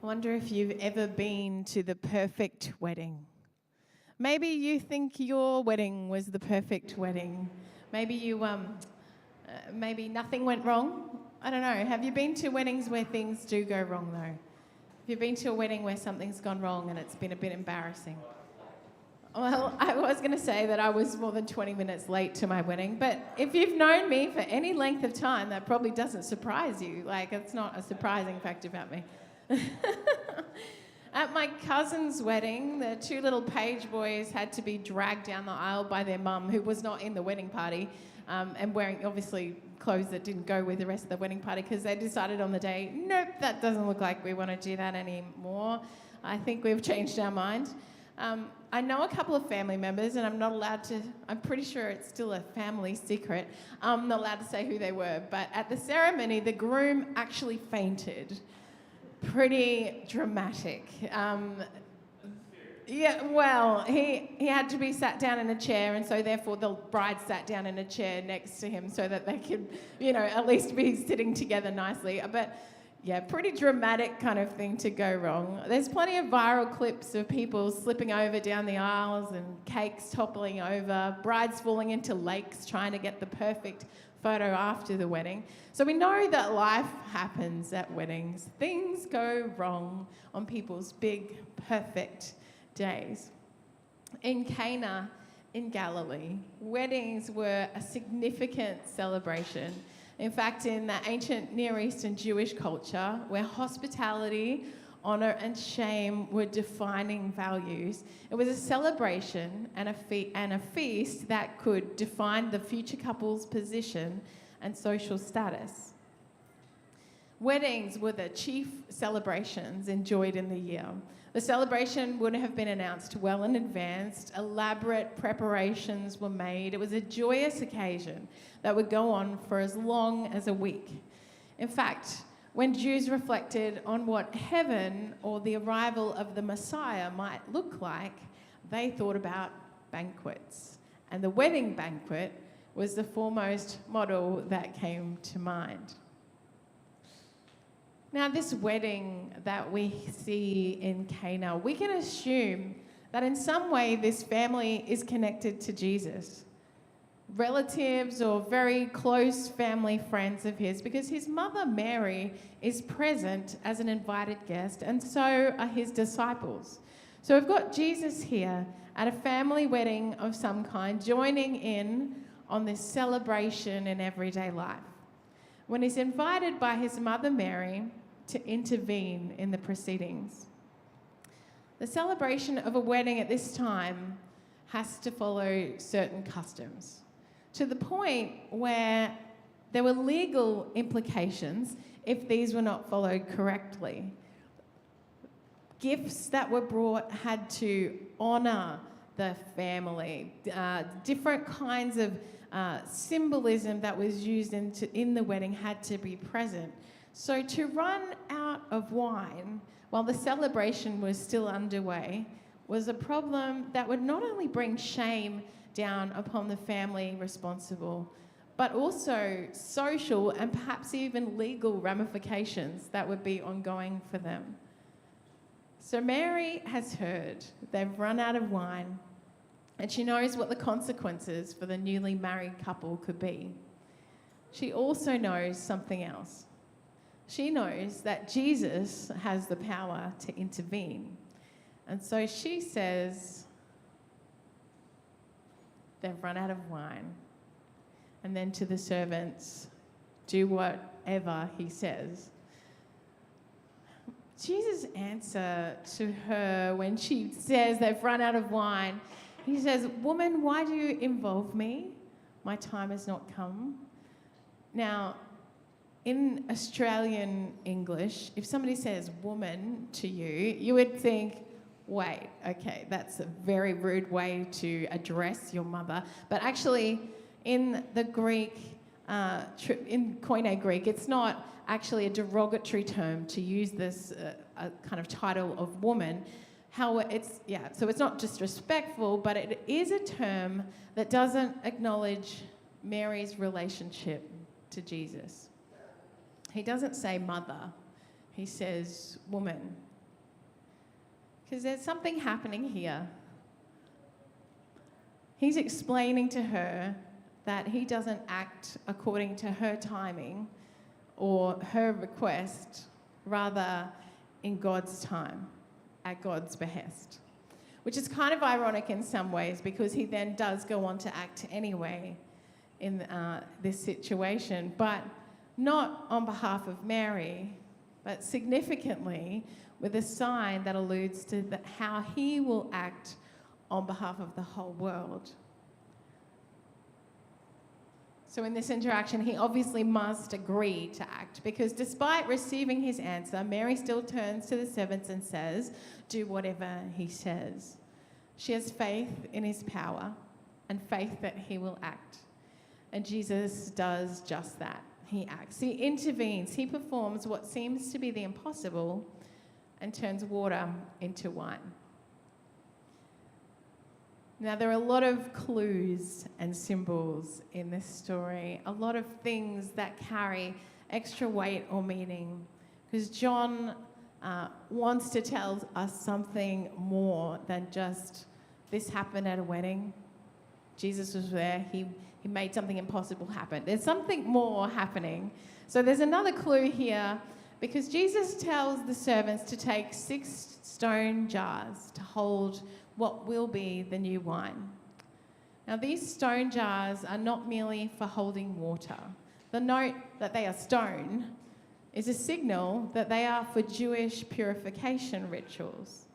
Wonder if you've ever been to the perfect wedding. Maybe you think your wedding was the perfect wedding. Maybe maybe nothing went wrong. I don't know. Have you been to weddings where things do go wrong though? Have you been to a wedding where something's gone wrong and it's been a bit embarrassing? Well, I was going to say that I was more than 20 minutes late to my wedding, but if you've known me for any length of time, that probably doesn't surprise you. Like, it's not a surprising fact about me. At my cousin's wedding, the two little page boys had to be dragged down the aisle by their mum, who was not in the wedding party, and wearing, obviously, clothes that didn't go with the rest of the wedding party, because they decided on the day, nope, that doesn't look like we want to do that anymore. I think we've changed our mind. I know a couple of family members, and I'm pretty sure it's still a family secret. I'm not allowed to say who they were, but at the ceremony, the groom actually fainted. Pretty dramatic. Yeah, well, he had to be sat down in a chair, and so therefore the bride sat down in a chair next to him so that they could, at least be sitting together nicely. But yeah, pretty dramatic kind of thing to go wrong. There's plenty of viral clips of people slipping over down the aisles and cakes toppling over, brides falling into lakes trying to get the perfect photo after the wedding. So we know that life happens at weddings. Things go wrong on people's big, perfect days. In Cana, in Galilee, weddings were a significant celebration. In fact, in the ancient Near Eastern Jewish culture, where hospitality, honour and shame were defining values, it was a celebration and a feast that could define the future couple's position and social status. Weddings were the chief celebrations enjoyed in the year. The celebration would have been announced well in advance. Elaborate preparations were made. It was a joyous occasion that would go on for as long as a week. In fact, when Jews reflected on what heaven or the arrival of the Messiah might look like, they thought about banquets. And the wedding banquet was the foremost model that came to mind. Now, this wedding that we see in Cana, we can assume that in some way this family is connected to Jesus. Relatives or very close family friends of his, because his mother Mary is present as an invited guest, and so are his disciples. So we've got Jesus here at a family wedding of some kind, joining in on this celebration in everyday life, when he's invited by his mother Mary to intervene in the proceedings. The celebration of a wedding at this time has to follow certain customs, to the point where there were legal implications if these were not followed correctly. Gifts that were brought had to honour the family. Different kinds of symbolism that was used in the wedding had to be present. So to run out of wine while the celebration was still underway was a problem that would not only bring shame down upon the family responsible, but also social and perhaps even legal ramifications that would be ongoing for them. So Mary has heard they've run out of wine, and she knows what the consequences for the newly married couple could be. She also knows something else. She knows that Jesus has the power to intervene. And so she says, they've run out of wine. And then to the servants, do whatever he says. Jesus' answer to her when she says they've run out of wine, he says, "Woman, why do you involve me? My time has not come." Now, in Australian English, if somebody says woman to you, you would think, wait, okay, that's a very rude way to address your mother. But actually, in the Greek, in Koine Greek, it's not actually a derogatory term to use this a kind of title of woman. So it's not disrespectful, but it is a term that doesn't acknowledge Mary's relationship to Jesus. He doesn't say mother, he says woman. Because there's something happening here. He's explaining to her that he doesn't act according to her timing or her request, rather in God's time, at God's behest. Which is kind of ironic in some ways, because he then does go on to act anyway in this situation, but not on behalf of Mary, but significantly with a sign that alludes to how he will act on behalf of the whole world. So in this interaction, he obviously must agree to act, because despite receiving his answer, Mary still turns to the servants and says, "Do whatever he says." She has faith in his power and faith that he will act. And Jesus does just that. He acts. He intervenes. He performs what seems to be the impossible and turns water into wine. Now, there are a lot of clues and symbols in this story, a lot of things that carry extra weight or meaning, because John wants to tell us something more than just this happened at a wedding. Jesus was there. He made something impossible happen. There's something more happening. So there's another clue here, because Jesus tells the servants to take 6 stone jars to hold what will be the new wine. Now, these stone jars are not merely for holding water. The note that they are stone is a signal that they are for Jewish purification rituals.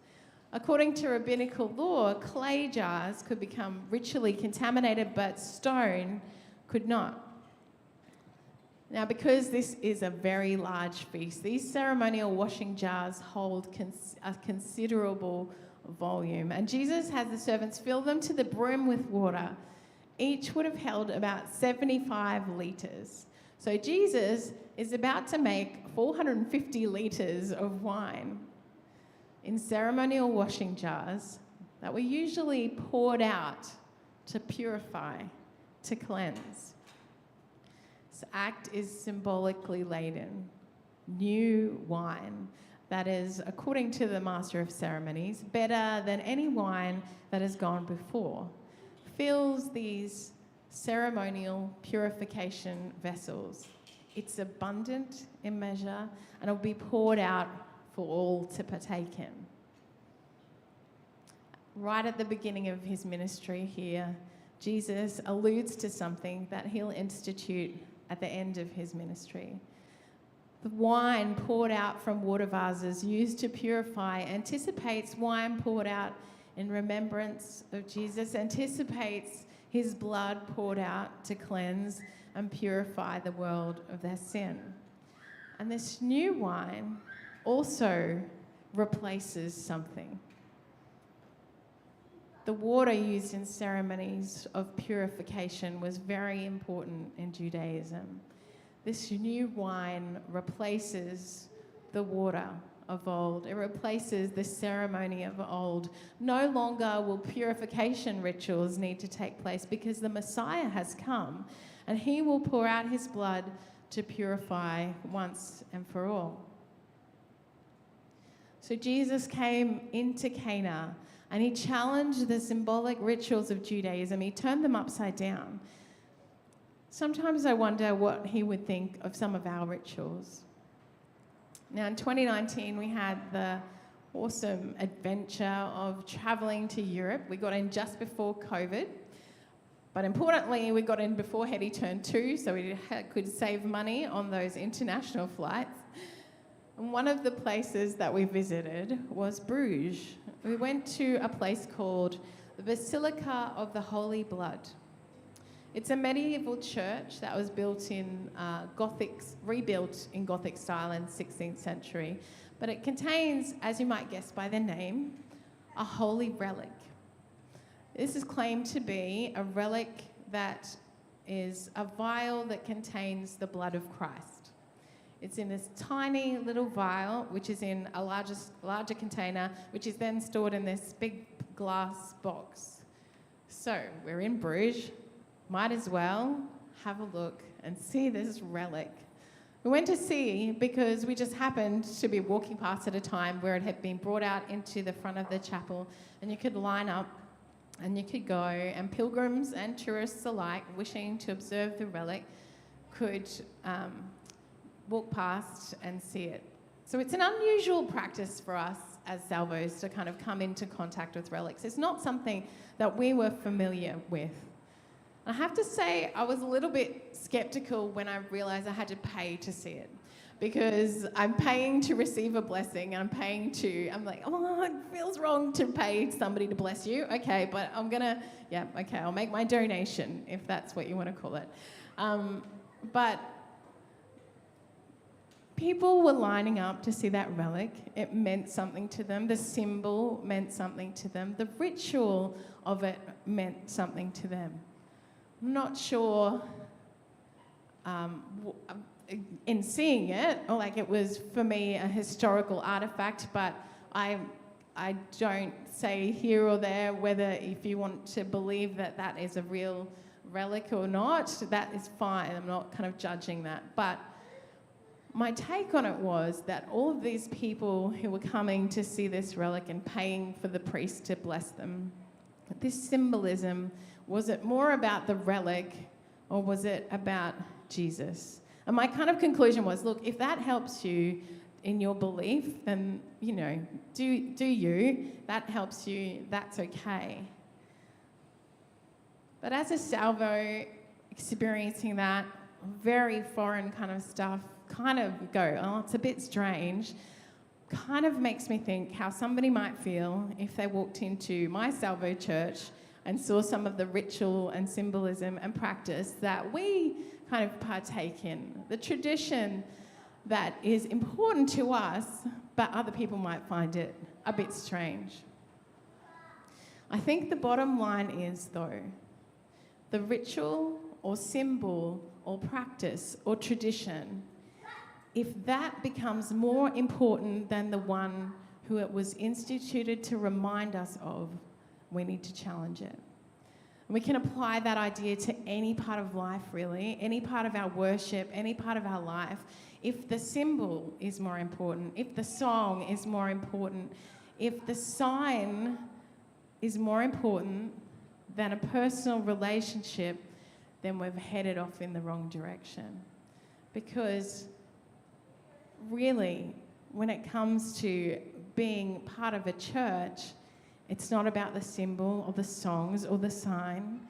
According to rabbinical law, clay jars could become ritually contaminated, but stone could not. Now, because this is a very large feast, these ceremonial washing jars hold a considerable volume, and Jesus has the servants fill them to the brim with water. Each would have held about 75 litres. So Jesus is about to make 450 litres of wine in ceremonial washing jars that were usually poured out to purify, to cleanse. This act is symbolically laden. New wine that is, according to the master of ceremonies, better than any wine that has gone before, fills these ceremonial purification vessels. It's abundant in measure, and it will be poured out for all to partake in. Right at the beginning of his ministry here, Jesus alludes to something that he'll institute at the end of his ministry. The wine poured out from water vases used to purify anticipates wine poured out in remembrance of Jesus, anticipates his blood poured out to cleanse and purify the world of their sin. And this new wine also replaces something. The water used in ceremonies of purification was very important in Judaism. This new wine replaces the water of old. It replaces the ceremony of old. No longer will purification rituals need to take place, because the Messiah has come and he will pour out his blood to purify once and for all. So Jesus came into Cana and he challenged the symbolic rituals of Judaism. He turned them upside down. Sometimes I wonder what he would think of some of our rituals. Now, in 2019, we had the awesome adventure of travelling to Europe. We got in just before COVID, but importantly, we got in before Hetty turned 2, so we could save money on those international flights. And one of the places that we visited was Bruges. We went to a place called the Basilica of the Holy Blood. It's a medieval church that was built in rebuilt in Gothic style in the 16th century. But it contains, as you might guess by the name, a holy relic. This is claimed to be a relic that is a vial that contains the blood of Christ. It's in this tiny little vial, which is in a larger container, which is then stored in this big glass box. So we're in Bruges. Might as well have a look and see this relic We went to see because we just happened to be walking past at a time where it had been brought out into the front of the chapel, and you could line up and you could go, and pilgrims and tourists alike wishing to observe the relic could walk past and see it. So it's an unusual practice for us as Salvos to kind of come into contact with relics. It's not something that we were familiar with. I have to say, I was a little bit skeptical when I realised I had to pay to see it, because I'm paying to receive a blessing, and I'm like, oh, it feels wrong to pay somebody to bless you. Okay, but I'll make my donation, if that's what you want to call it. But people were lining up to see that relic. It meant something to them. The symbol meant something to them. The ritual of it meant something to them. I'm not sure in seeing it, or like it was for me a historical artifact, but I don't say here or there whether if you want to believe that that is a real relic or not, that is fine. I'm not kind of judging that. But my take on it was that all of these people who were coming to see this relic and paying for the priest to bless them, this symbolism, was it more about the relic or was it about Jesus? And my kind of conclusion was, look, if that helps you in your belief, then, do you. That helps you, that's okay. But as a Salvo, experiencing that very foreign kind of stuff, kind of go, oh, it's a bit strange, kind of makes me think how somebody might feel if they walked into my Salvo church and saw some of the ritual and symbolism and practice that we kind of partake in. The tradition that is important to us, but other people might find it a bit strange. I think the bottom line is, though, the ritual or symbol or practice or tradition, if that becomes more important than the one who it was instituted to remind us of, we need to challenge it. And we can apply that idea to any part of life, really, any part of our worship, any part of our life. If the symbol is more important, if the song is more important, if the sign is more important than a personal relationship, then we've headed off in the wrong direction. Because really, when it comes to being part of a church, it's not about the symbol or the songs or the sign.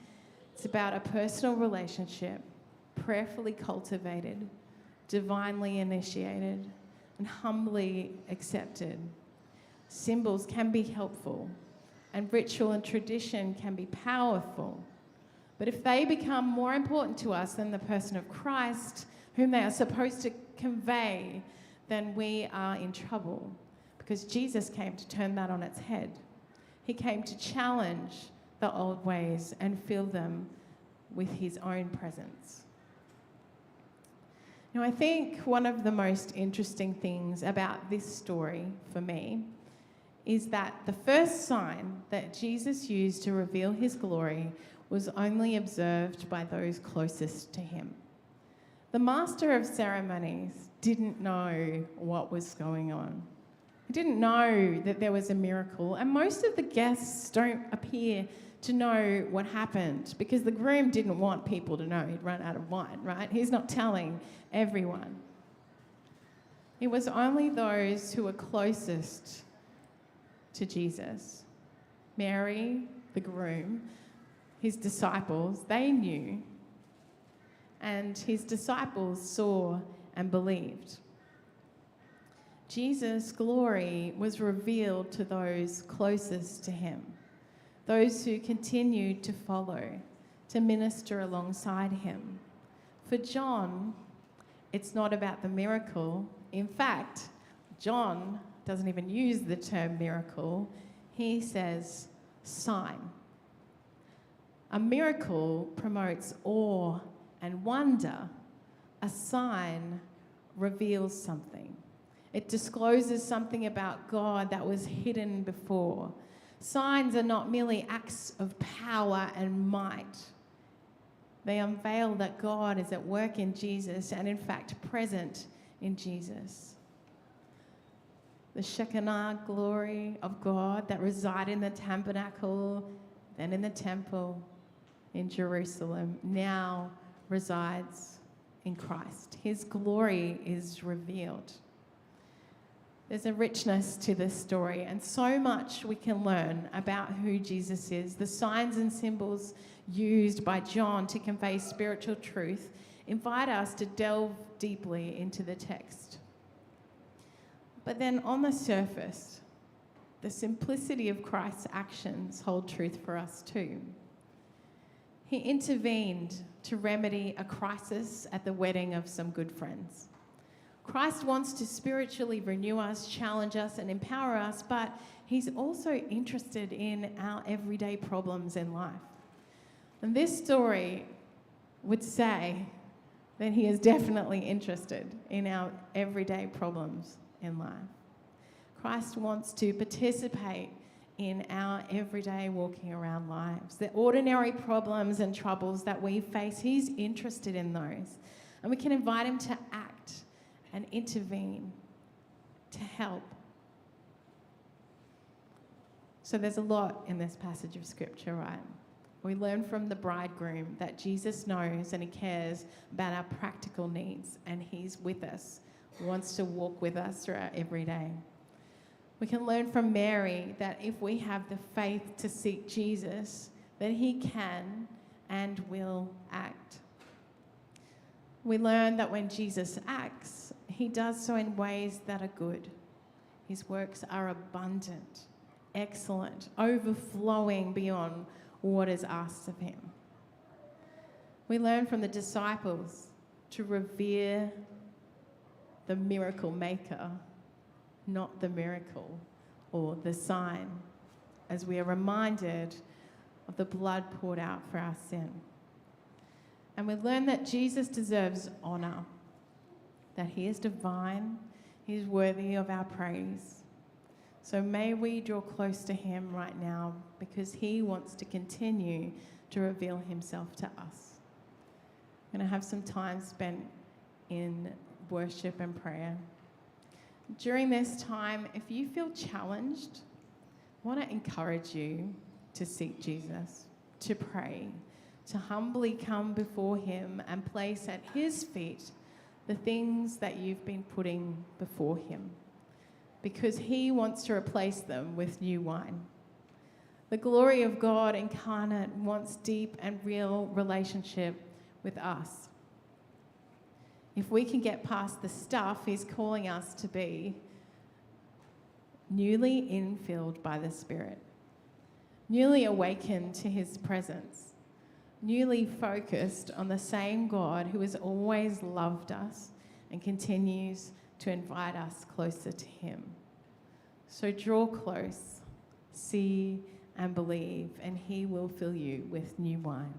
It's about a personal relationship, prayerfully cultivated, divinely initiated, and humbly accepted. Symbols can be helpful, and ritual and tradition can be powerful. But if they become more important to us than the person of Christ, whom they are supposed to convey, then we are in trouble, because Jesus came to turn that on its head. He came to challenge the old ways and fill them with his own presence. Now, I think one of the most interesting things about this story for me is that the first sign that Jesus used to reveal his glory was only observed by those closest to him. The master of ceremonies didn't know what was going on. He didn't know that there was a miracle, and most of the guests don't appear to know what happened because the groom didn't want people to know he'd run out of wine, right? He's not telling everyone. It was only those who were closest to Jesus, Mary, the groom, his disciples, they knew, and his disciples saw and believed. Jesus' glory was revealed to those closest to him, those who continued to follow, to minister alongside him. For John, it's not about the miracle. In fact, John doesn't even use the term miracle. He says sign. A miracle promotes awe and wonder. A sign reveals something. It discloses something about God that was hidden before. Signs are not merely acts of power and might. They unveil that God is at work in Jesus and in fact present in Jesus. The Shekinah glory of God that reside in the tabernacle, then in the temple in Jerusalem, now resides in Christ. His glory is revealed. There's a richness to this story, and so much we can learn about who Jesus is. The signs and symbols used by John to convey spiritual truth invite us to delve deeply into the text. But then on the surface, the simplicity of Christ's actions hold truth for us too. He intervened to remedy a crisis at the wedding of some good friends. Christ wants to spiritually renew us, challenge us, and empower us, but he's also interested in our everyday problems in life. And this story would say that he is definitely interested in our everyday problems in life. Christ wants to participate in our everyday walking around lives. The ordinary problems and troubles that we face, he's interested in those. And we can invite him to act and intervene, to help. So there's a lot in this passage of scripture, right? We learn from the bridegroom that Jesus knows and he cares about our practical needs, and he's with us, wants to walk with us through our everyday. We can learn from Mary that if we have the faith to seek Jesus, that he can and will act. We learn that when Jesus acts, he does so in ways that are good. His works are abundant, excellent, overflowing beyond what is asked of him. We learn from the disciples to revere the miracle maker, not the miracle or the sign, as we are reminded of the blood poured out for our sin. And we learn that Jesus deserves honour, that he is divine, he is worthy of our praise. So may we draw close to him right now, because he wants to continue to reveal himself to us. We're going to have some time spent in worship and prayer. During this time, if you feel challenged, I want to encourage you to seek Jesus, to pray, to humbly come before him and place at his feet the things that you've been putting before him, because he wants to replace them with new wine. The glory of God incarnate wants deep and real relationship with us. If we can get past the stuff, he's calling us to be newly infilled by the Spirit, newly awakened to his presence, newly focused on the same God who has always loved us and continues to invite us closer to him. So draw close, see and believe, and he will fill you with new wine.